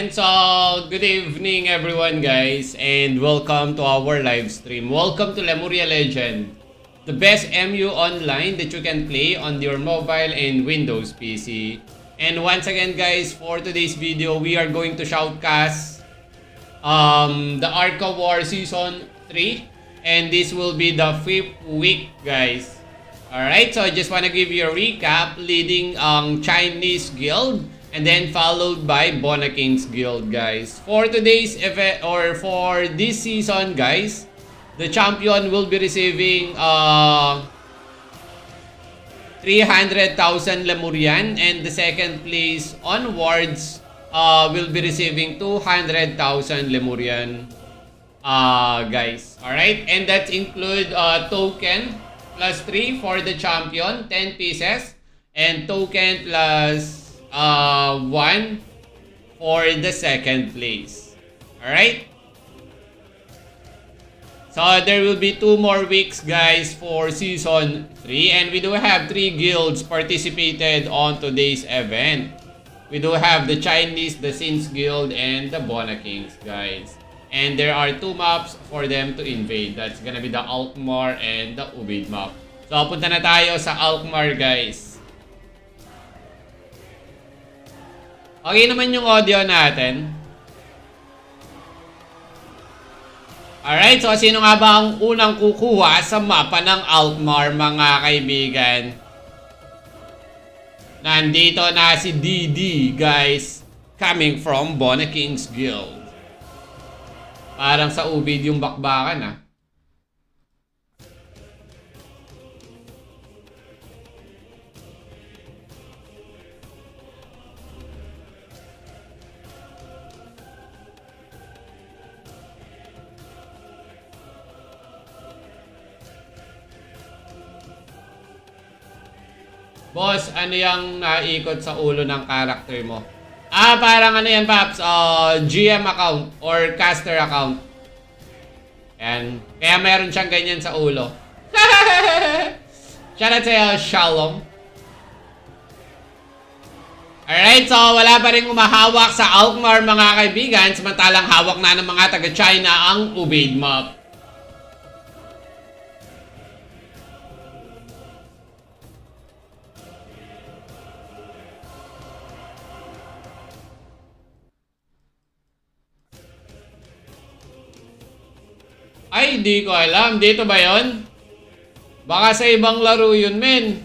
And so, good evening everyone guys, and welcome to our live stream. Welcome to Lemuria Legend, the best MU online that you can play on your mobile and Windows PC. And once again guys, for today's video, we are going to shoutcast the Arca War Season 3. And this will be the 5th week guys. Alright, so I just want to give you a recap leading ang Chinese Guild. And then followed by Bona King's Guild, guys. For today's event, or for this season, guys, the champion will be receiving 300,000 Lemurian, and the second place onwards will be receiving 200,000 Lemurian, guys. Alright, and that include token plus 3 for the champion, 10 pieces, and token plus 1 for the second place. Alright? So there will be 2 more weeks guys for season 3, and we do have 3 guilds participated on today's event. We do have the Chinese, the Sins Guild, and the Bona Kings guys. And there are 2 maps for them to invade. That's gonna be the Alkmaar and the Ubaid map. So punta na tayo sa Alkmaar guys. Okay naman yung audio natin. Alright, so sino nga ba ang unang kukuha sa mapa ng Alkmaar mga kaibigan? Nandito na si DD guys, coming from Bona King's Guild. Parang sa Ubaid yung bakbakan ah. Boss, ano yung naikot sa ulo ng character mo? Parang ano yan, Paps? GM account or caster account. Ayan. Kaya meron siyang ganyan sa ulo. Shoutout sa'yo, Shalom. Alright, so wala pa rin umahawak sa Alkmaar mga kaibigan. Samantalang hawak na ng mga taga-China ang Ubaid map. Ay, di ko alam. Dito ba yon? Baka sa ibang laro yun, men.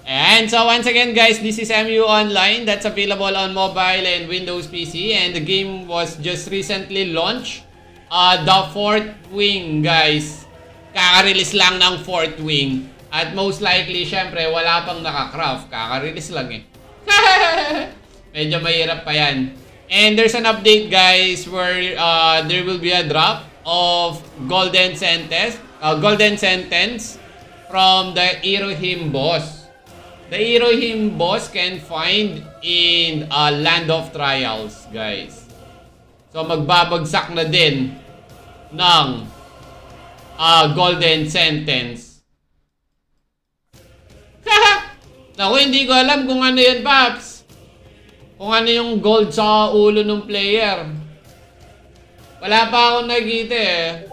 And so once again, guys, this is MU Online. That's available on mobile and Windows PC. And the game was just recently launched. The 4th wing, guys. Kaka-release lang ng 4th wing. At most likely, syempre, wala pang naka-craft. Kaka-release lang eh. Medyo mahirap pa yan. And there's an update guys where there will be a drop of golden sentence from the Irohim boss. The Irohim boss can find in Land of Trials guys. So magbabagsak na din ng golden sentence. Naku, hindi ko alam kung ano yan, Paps. Kung ano yung gold sa ulo ng player. Wala pa akong nakita eh.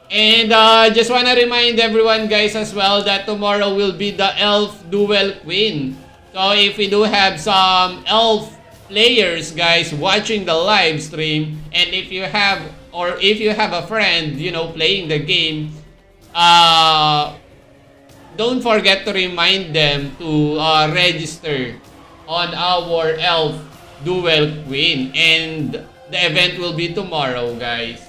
And just wanna remind everyone guys as well that tomorrow will be the Elf Duel Queen. So if we do have some Elf players guys watching the live stream, and if you have a friend, you know, playing the game, don't forget to remind them to register on our Elf Duel Queen. And the event will be tomorrow, guys.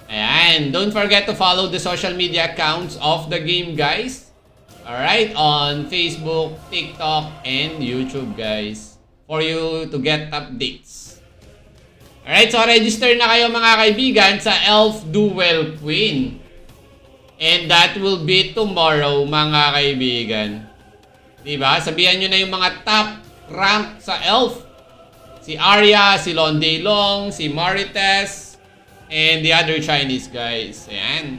Ayan. Don't forget to follow the social media accounts of the game, guys. Alright, on Facebook, TikTok, and YouTube, guys. For you to get updates. Alright, so register na kayo mga kaibigan sa Elf Duel Queen. And that will be tomorrow, mga kaibigan. Diba? Sabihan nyo na yung mga top rank sa Elf. Si Arya, si Londaylong, si Marites, and the other Chinese guys. Ayan.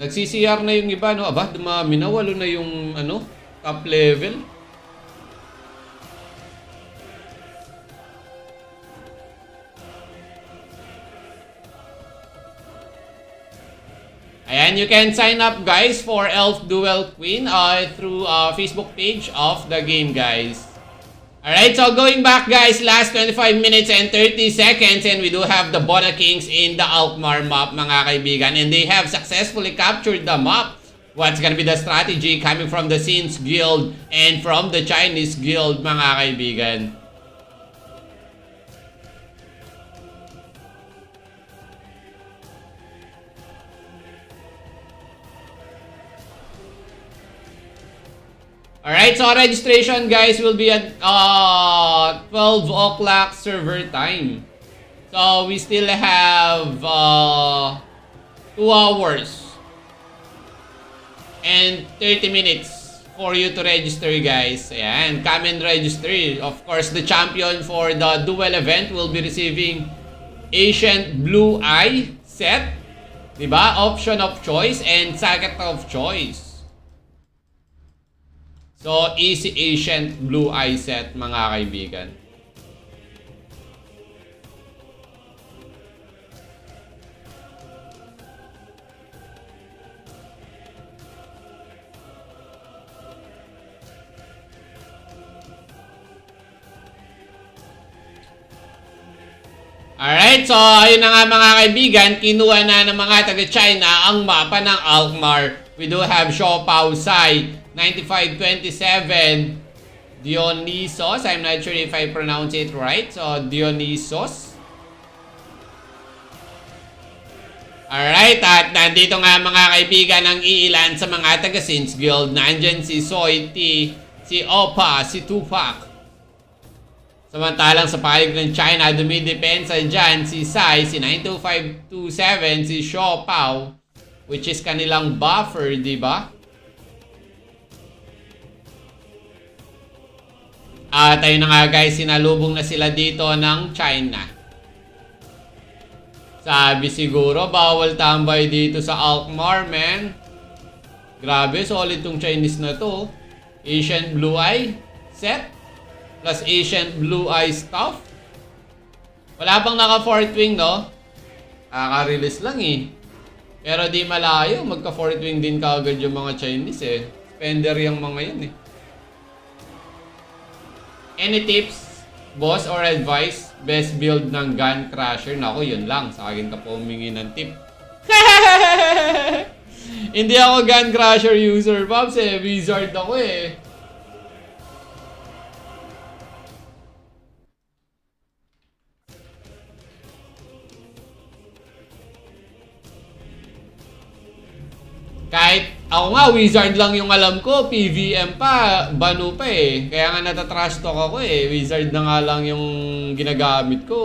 Nag-CCR na yung iba, no? Aba, dumami na. 8 na yung, ano, top level. Ayan, you can sign up, guys, for Elf Duel Queen through Facebook page of the game, guys. Alright, so going back, guys, last 25 minutes and 30 seconds, and we do have the Bona Kings in the Alkmaar map, mga kaibigan, and they have successfully captured the map. What's gonna be the strategy coming from the Sins Guild and from the Chinese Guild, mga kaibigan? Alright, so registration, guys, will be at 12 o'clock server time. So we still have 2 hours and 30 minutes for you to register, guys. Ayan, come and register. Of course, the champion for the duel event will be receiving Ancient Blue Eye set, diba? Option of choice and socket of choice. So, easy Ancient Blue Eye set, mga kaibigan. Alright, so ayun na nga, mga kaibigan, kinuha na ng mga taga-China ang mapa ng Alkmaar. We do have Xiaopao Sai 9527, Dionysos, I'm not sure if I pronounce it right. So, Dionysos. Alright, at nandito nga, mga kaibigan, ang iilan sa mga taga-Sins Guild. Nandyan si Soy T, si Opa, si Tupac. Samantalang sa palig ng China, dumidepensa dyan si Sai, si 92527, si Xiaopao, which is kanilang buffer, diba? At ayun na nga, guys, sinalubong na sila dito ng China. Sabi siguro, bawal tambay dito sa Alkmaar, man. Grabe, solid tong Chinese na to. Ancient Blue Eye set plus Ancient Blue Eye stuff. Wala pang naka 4th wing, no? Kaka-release lang eh. Pero di malayo, magka 4th wing din kaagad yung mga Chinese eh. Spender yung mga yun eh. Any tips, boss, or advice? Best build ng Gun Crusher? Naku, yun lang. Sa akin ka po humingi ng tip. Hindi ako Gun Crusher user, Pops eh. Wizard ako eh. Kahit ako nga, wizard lang yung alam ko, PVM pa, banu pa eh. Kaya nga natatrash talk ako eh. Wizard na nga lang yung ginagamit ko.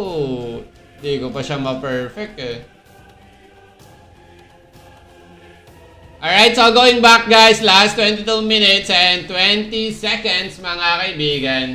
Hindi ko pa siya ma-perfect eh. Alright, so going back, guys, last 22 minutes and 20 seconds, mga kaibigan.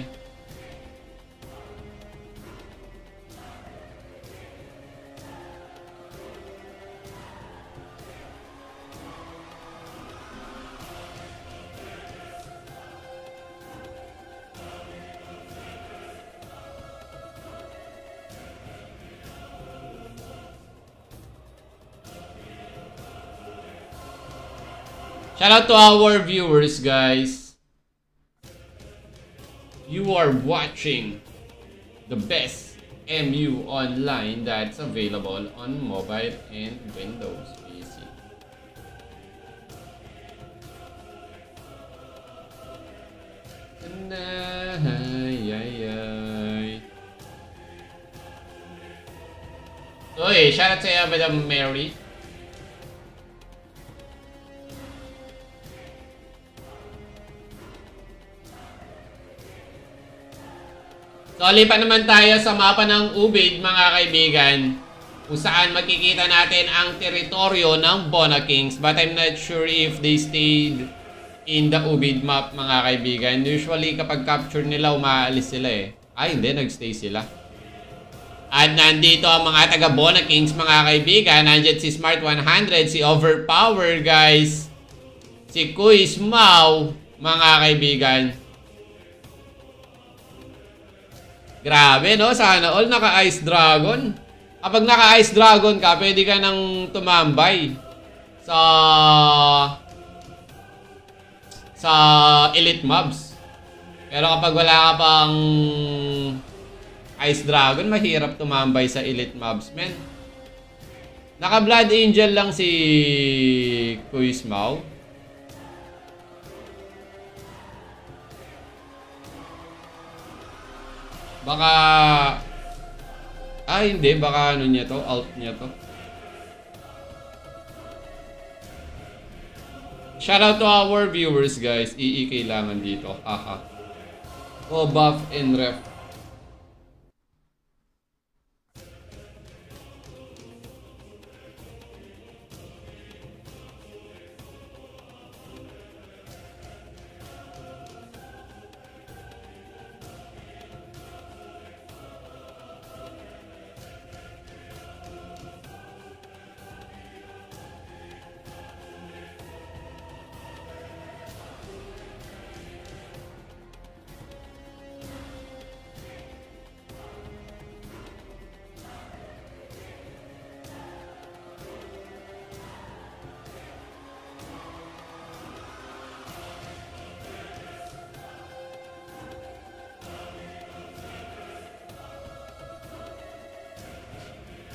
Shout out to our viewers, guys. You are watching the best MU online that's available on mobile and Windows PC. Oy, shout out sa'yo, Madam Mary. So, lipat naman tayo sa mapa ng Ubid, mga kaibigan, kung saan makikita natin ang teritoryo ng Bona Kings. But I'm not sure if they stayed in the Ubid map, mga kaibigan. Usually, kapag capture nila, umaalis sila eh. Ay, hindi. Nagstay sila. At nandito ang mga taga Bona Kings, mga kaibigan. Nandiyan si Smart 100, si Overpower, guys. Si Kuis Mau, mga kaibigan. Grabe, no? Sana all naka-Ice Dragon. Kapag naka-Ice Dragon ka, pwede ka nang tumambay sa Elite Mobs. Pero kapag wala ka pang Ice Dragon, mahirap tumambay sa Elite Mobs, men. Naka Blood Angel lang si Kuis Mau. Baka... hindi. Baka ano niya to? Alt niya to. Shoutout to our viewers, guys. EE kailangan dito. Haha. Oh, buff and ref.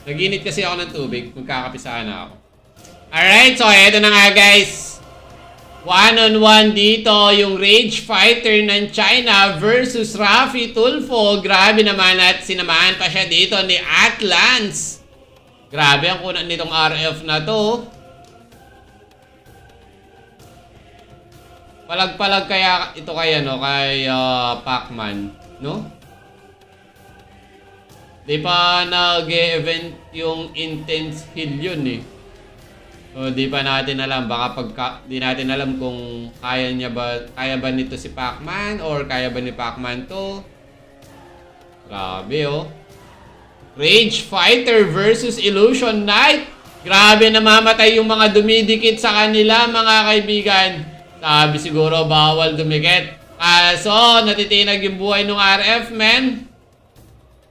Naginit kasi ako ng tubig. Magkakapisahan na ako. Alright, so eto na nga, guys. One-on-one dito yung Rage Fighter ng China versus Rafi Tulfo. Grabe naman at sinamahan pa siya dito ni Atlans. Grabe ang kunan nitong RF na to. Palag-palag kaya ito kay Pacman, no? Di pa nag-event yung Intense Heal yun eh. So di pa natin alam, baka di natin alam kung kaya ba nito si Pacman or kaya ba ni Pacman to. Grabe oh. Rage Fighter versus Illusion Knight. Grabe, namamatay yung mga dumidikit sa kanila, mga kaibigan. Sabi siguro bawal dumikit. So natitinag yung buhay ng RF, men.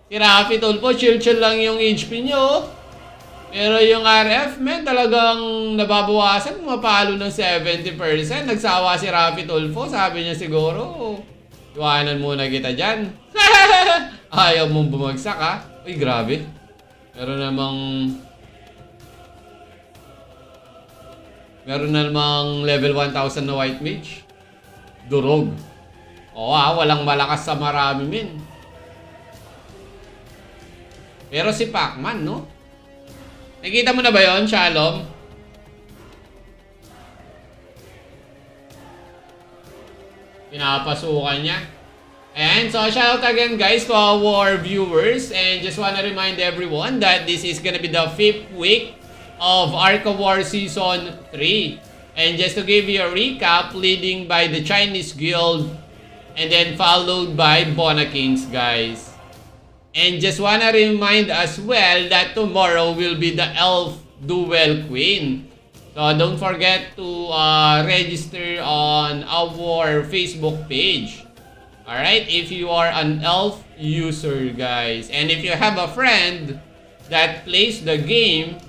Si Rafi Tulfo, chill-chill lang yung HP nyo. Pero yung RF, men, talagang nababawasan. Mapalo ng 70%. Nagsawa si Rafi Tulfo. Sabi niya siguro, iwanan muna kita dyan. Ayaw mong bumagsak, ha? Uy, grabe. Meron namang level 1000 na White Mage. Durog. Oo, walang malakas sa marami, men. Pero si Pacman, no? Nakita mo na ba yon, Shalom? Pinapasukan niya. And so, shout out again, guys, to our viewers. And just wanna remind everyone that this is gonna be the 5th week of Arca War Season 3. And just to give you a recap, leading by the Chinese Guild. And then followed by Bona Kings, guys. And just wanna remind as well that tomorrow will be the Elf Duel Queen. So don't forget to register on our Facebook page. Alright, if you are an Elf user, guys. And if you have a friend that plays the game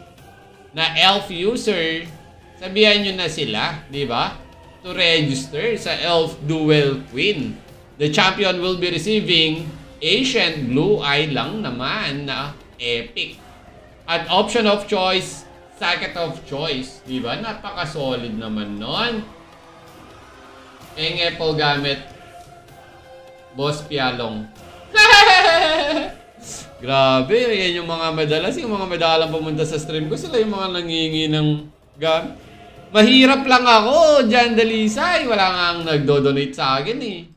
na Elf user, sabihan nyo na sila, di ba? To register sa Elf Duel Queen. The champion will be receiving Ancient Blue Eye lang naman na epic. At option of choice, Sacket of Choice. Diba? Napaka-solid naman nun. Apple gamit Boss Pialong. Grabe, yan yung mga madalas. Yung mga madalang pumunta sa stream ko, sila yung mga nangingi ng gamit. Mahirap lang ako, Jan Dalisay. Wala nga ang nagdo-donate sa akin eh.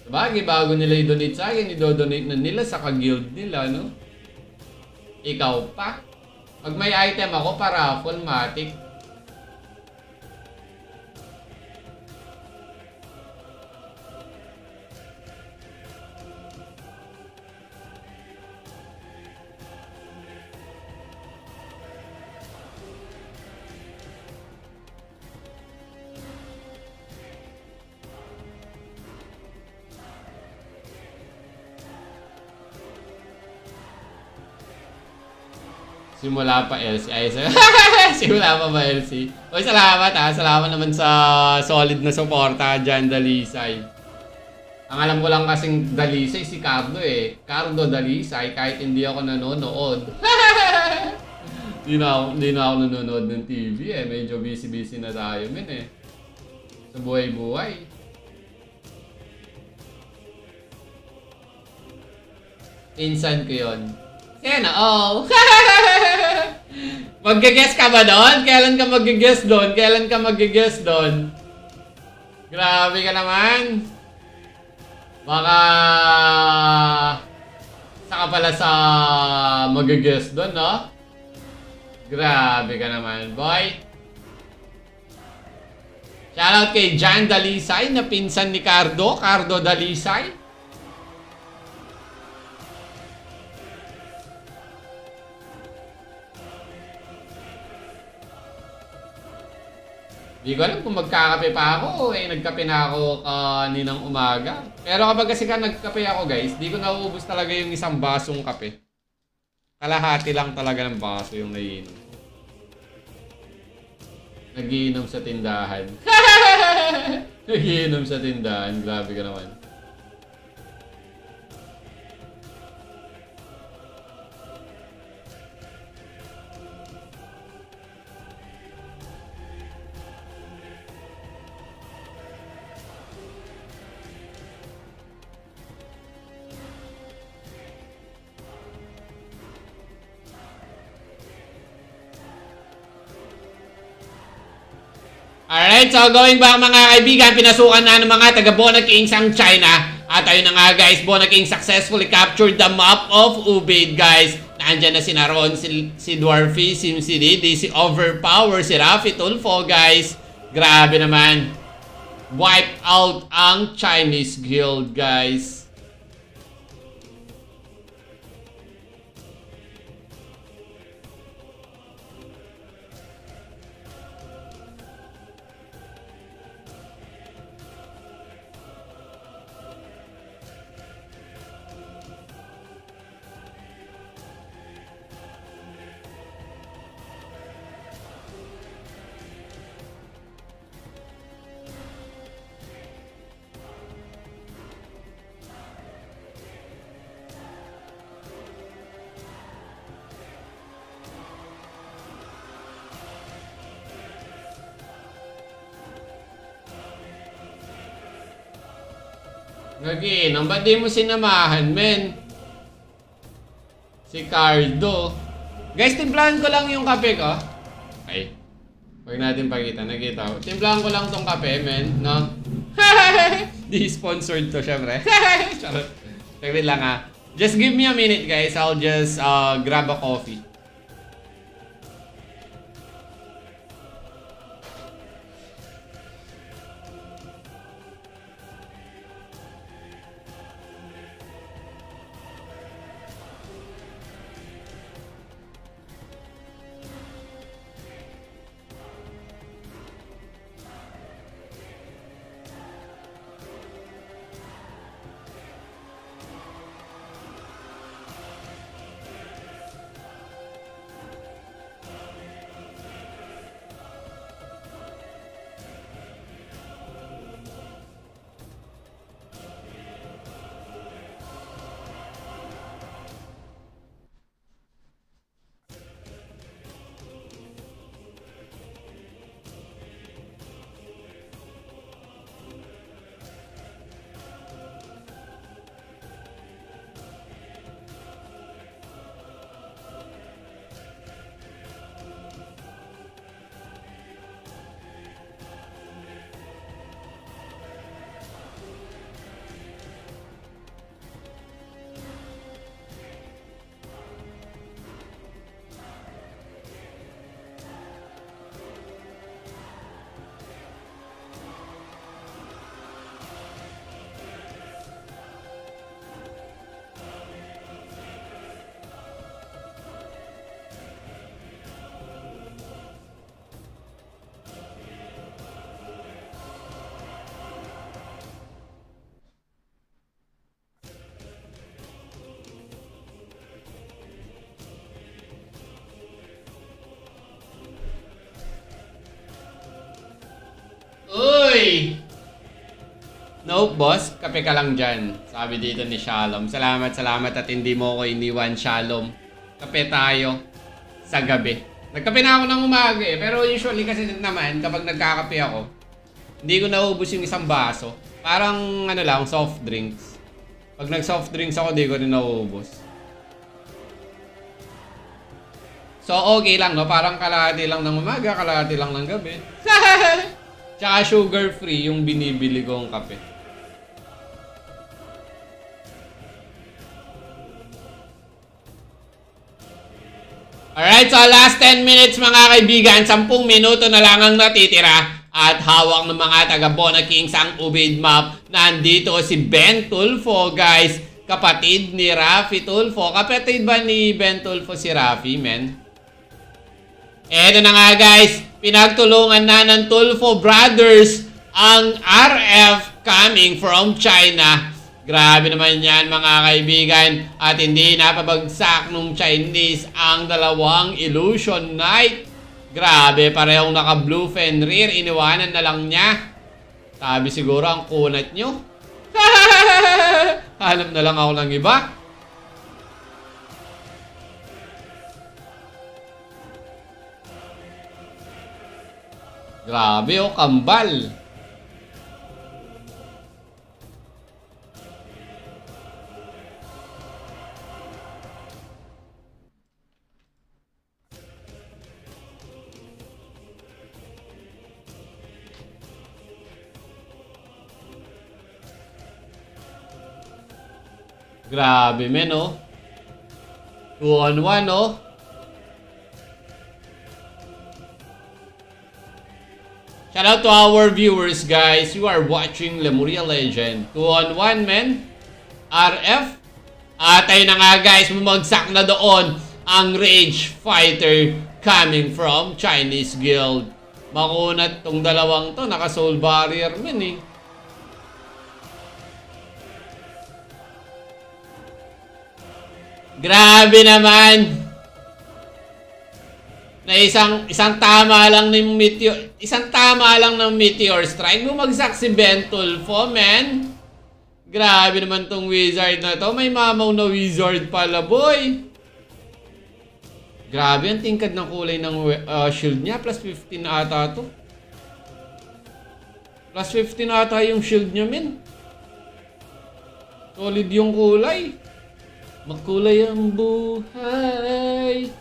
Sabagay, bago nila i-donate sa akin, i-donate na nila sa ka-guild nila, no? Ikaw pa. Pag may item ako, para full matic. Simula pa LC. Ay, simula pa ba LC? Oy, salamat ha. Salamat naman sa solid na suporta dyan, Dalisay. Ang alam ko lang kasing Dalisay si Cardo eh. Cardo Dalisay kahit hindi ako nanonood. Hindi na ako nanonood ng TV eh. Medyo busy-busy na tayo min eh. Sa buhay-buhay. Insan ko yun. Sana all. Mag-guess ka ba doon? Kailan ka mag-guess doon? Kailan ka mag-guess doon? Grabe ka naman. Baka saka pala sa mag-guess doon, no? Grabe ka naman, boy. Shoutout kay Jan Dalisay na pinsan ni Cardo. Cardo Dalisay. Hindi ko alam kung magkakape pa ako eh. Nagkape na ako kaninang umaga. Pero kapag kasi nagkape ako guys, di ko nauubos talaga yung isang basong kape. Kalahati lang talaga ng baso yung naiinom. Nagiinom sa tindahan. Nagiinom sa tindahan. Grabe ka naman. Alright, so going back mga kaibigan, pinasukan na ng mga taga Bona Kings ang China. At ayun na nga guys, Bona Kings successfully captured the map of Ubaid guys. Nandyan na si Naron, si Dwarfy, si Mcd, si Overpower, si Rafi Tulfo guys. Grabe naman. Wipe out ang Chinese guild guys. Gagi, nang ba't di mo sinamahan, men? Si Cardo. Guys, timplahan ko lang yung kape ko. Okay. Huwag natin pakita. Nakita ko. Timplahan ko lang tong kape, men. No? Di sponsored to, syempre. Charot. Saglit lang ha. Just give me a minute, guys. I'll just grab a coffee. Nope, boss. Kape ka lang dyan. Sabi dito ni Shalom. Salamat at hindi mo ko iniwan, Shalom. Kape tayo sa gabi. Nagkape na ako ng umaga eh. Pero usually kasi naman, kapag nagkakape ako, hindi ko naubos yung isang baso. Parang ano lang, soft drinks. Pag nag-soft drinks ako, di ko rin nauubos. So okay lang, no? Parang kalahati lang ng umaga, kalahati lang ng gabi. Tsaka sugar free yung binibili kong kape. Alright, so last 10 minutes mga kaibigan, 10 minuto na lang ang natitira. At hawak ng mga taga Bona Kings ang Ubaid map. Nandito si Ben Tulfo, guys. Kapatid ni Rafi Tulfo. Kapatid ba ni Ben Tulfo si Rafi, men? Eto na nga, guys. Pinagtulungan na ng Tulfo Brothers ang RF coming from China. Grabe naman yan mga kaibigan. At hindi napabagsak nung Chinese ang dalawang Illusion Knight. Grabe, parehong naka-blue Fenrir. Iniwanan na lang niya. Sabi siguro ang kunat nyo. Hanap na lang ako ng iba. Grabe oh, kambal. Grabe, men, oh. 2-on-1, oh. Shout out to our viewers, guys. You are watching Lemuria Legend. 2-on-1, men. RF. At ayun na nga, guys. Bumagsak na doon ang Rage Fighter coming from Chinese Guild. Makunat tong dalawang to. Naka-soul barrier, men, eh. Grabe naman. Na isang tama lang ng meteor strike. Bumagsak si Ben Tulfo, man. Grabe naman tong wizard na to. May mamaw na wizard pala, boy. Grabe ang tingkad ng kulay ng shield niya. Plus 15 ata to. Plus 15 ata yung shield niya, men. Solid yung kulay. Makulay ang buhay.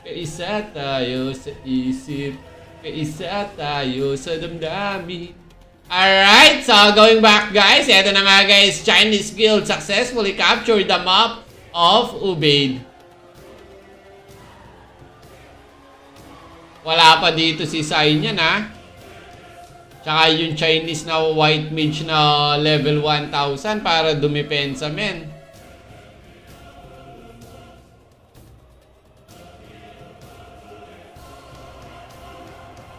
Kaisa tayo sa isip. Kaisa tayo sa damdamin. Alright, so going back, guys. Ito na nga, guys. Chinese Guild successfully captured the map of Ubaid. Wala pa dito si Sai niyan, ha. Tsaka yung Chinese na white mage na level 1000 para dumepensa, men.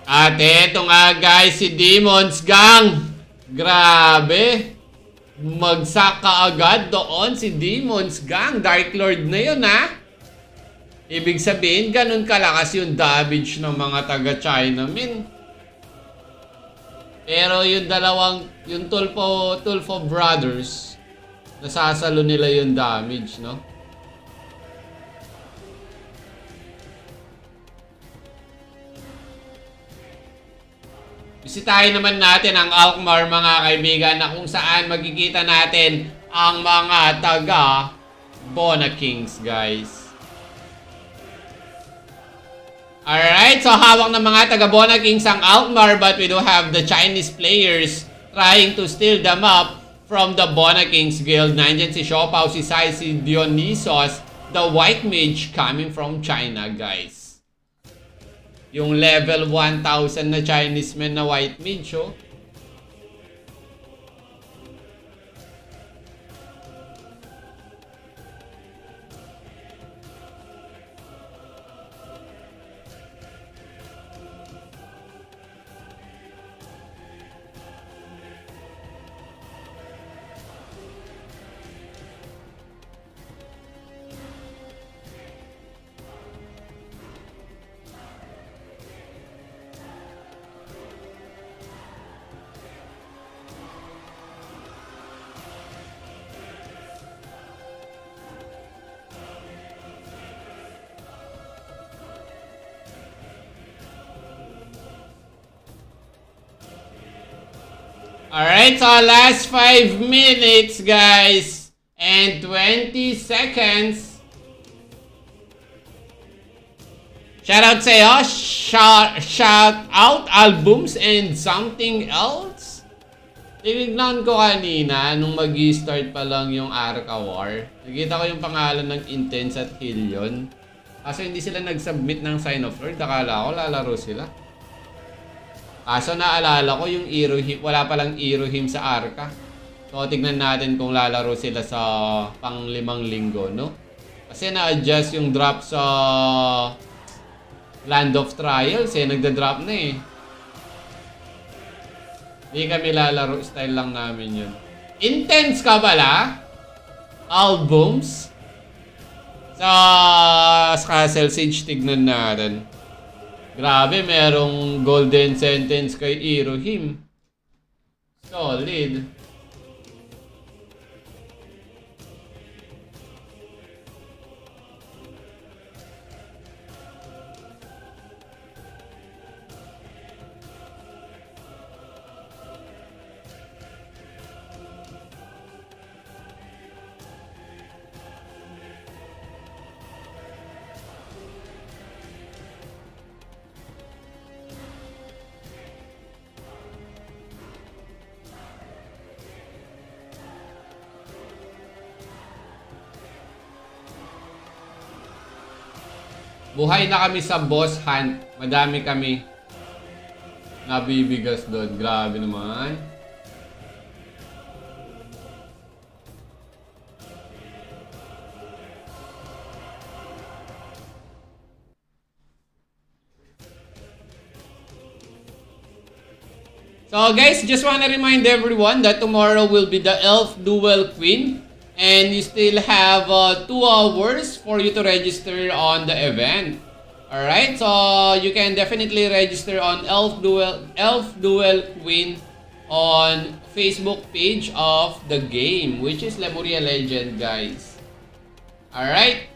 At eto nga, guys, si Demon's Gang. Grabe. Magsak kaagad doon si Demon's Gang. Dark Lord na yun, ha. Ibig sabihin, ganun kalakas yung damage ng mga taga-China, men. Pero yung yung Tulfo Brothers, nasasalo nila yung damage, no? Bisitahin naman natin ang Alkmaar, mga kaibigan, na kung saan magkikita natin ang mga taga Bona Kings, guys. Alright, so hawak ng mga taga Bona Kings ang Alkmaar, but we do have the Chinese players trying to steal the map from the Bona Kings Guild. Nandyan si Xiaopao, si Sai, si Dionysos, the white mage coming from China, guys. Yung level 1000 na Chinese man na white mage, oh. Alright, so last 5 minutes, guys. And 20 seconds. Shoutout sa'yo. Shout out albums and something else. Tinignan ko kanina nung mag-start pa lang yung Arca War. Nakita ko yung pangalan ng Intense at Hillion. Kaso hindi sila nag-submit ng Sign of Lord. Akala ko lalaro sila. Kaso naalala ko yung Irohim, wala palang Irohim sa Arca. So tignan natin kung lalaro sila sa pang 5 linggo, no? Kasi na-adjust yung drop sa Land of Trials eh, nagda-drop na eh. Hindi kami lalaro, style lang namin yun. Intense ka pala? Albums? Sa Castle Siege, tignan natin. Grabe, merong golden sentence kay Irohim. Solid. Buhay na kami sa boss hunt. Madami kami nabibigas doon. Grabe naman. So guys, just wanna remind everyone that tomorrow will be the Elf Duel Queen. And you still have 2 hours for you to register on the event. Alright, so you can definitely register on Elf Duel Queen on Facebook page of the game, which is Lemuria Legend, guys. Alright,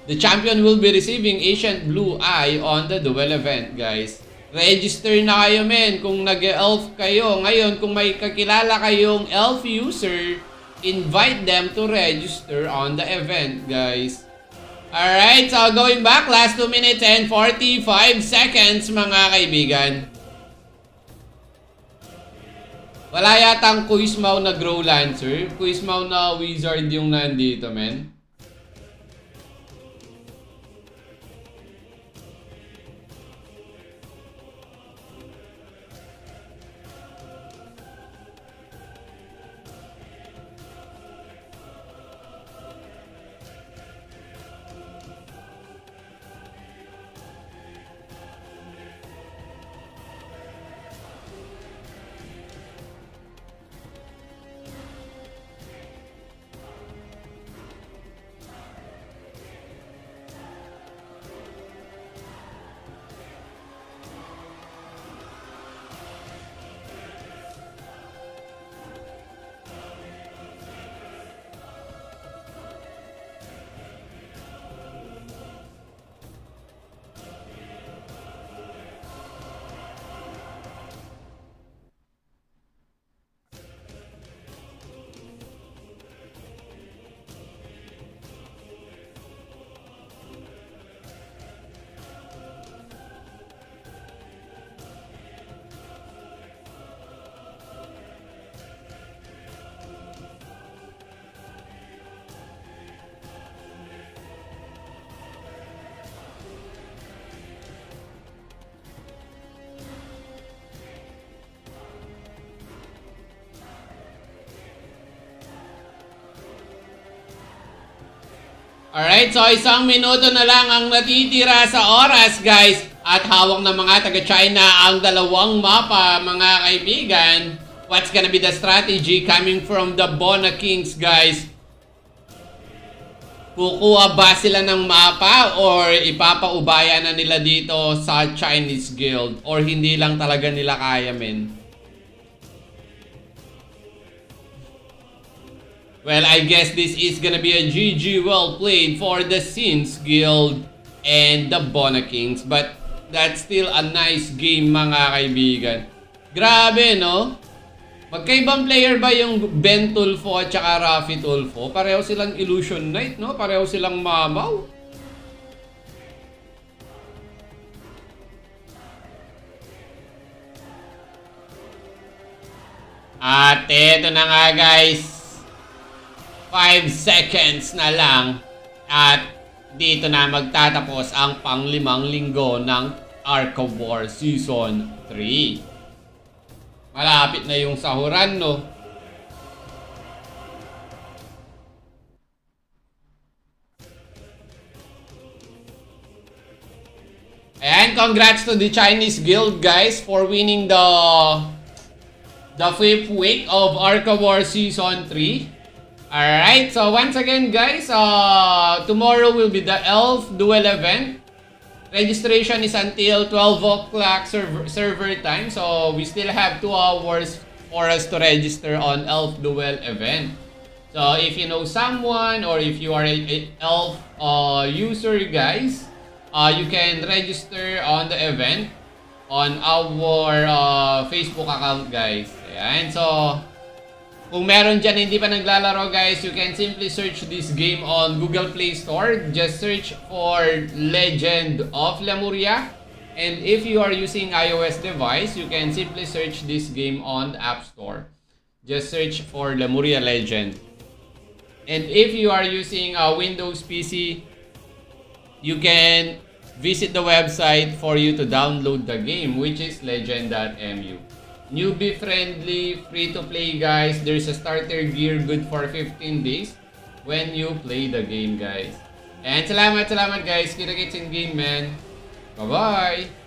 the champion will be receiving Ancient Blue Eye on the duel event, guys. Register na kayo, men, kung nag-elf kayo. Ngayon, kung may kakilala kayong elf user, invite them to register on the event, guys. Alright, so going back, last 2 minutes and 45 seconds, mga kaibigan. Wala yatang Kuismao na Grow Lancer. Kuismao na Wizard yung nandito, men. Alright, so 1 minuto na lang ang natitira sa oras, guys. At hawak ng mga taga-China ang 2 mapa, mga kaibigan. What's gonna be the strategy coming from the Bona Kings, guys? Kukuha ba sila ng mapa or ipapaubaya na nila dito sa Chinese Guild? Or hindi lang talaga nila kaya, men? Well, I guess this is gonna be a GG well played for the Sins Guild and the Bona Kings. But that's still a nice game, mga kaibigan. Grabe, no? Magkaibang player ba yung Ben Tulfo at saka Rafi Tulfo? Pareho silang Illusion Knight, no? Pareho silang Mamaw. At eto na nga guys. 5 seconds na lang. At dito na magtatapos ang pang-5 linggo ng Ark of War Season 3. Malapit na yung sahuran, no? And congrats to the Chinese Guild, guys, for winning the 5th week of Ark of War Season 3. Alright, so once again, guys, tomorrow will be the Elf Duel event. Registration is until 12 o'clock server time. So, we still have 2 hours for us to register on Elf Duel event. So, if you know someone or if you are a Elf user, guys, you can register on the event on our Facebook account, guys. Ayan, so kung meron dyan hindi pa naglalaro, guys, you can simply search this game on Google Play Store. Just search for Legend of Lemuria. And if you are using iOS device, you can simply search this game on the App Store. Just search for Lemuria Legend. And if you are using a Windows PC, you can visit the website for you to download the game, which is legend.mu. Newbie friendly, free to play, guys. There's a starter gear good for 15 days when you play the game, guys. And salamat guys. Kita-kits in game, man. Bye-bye.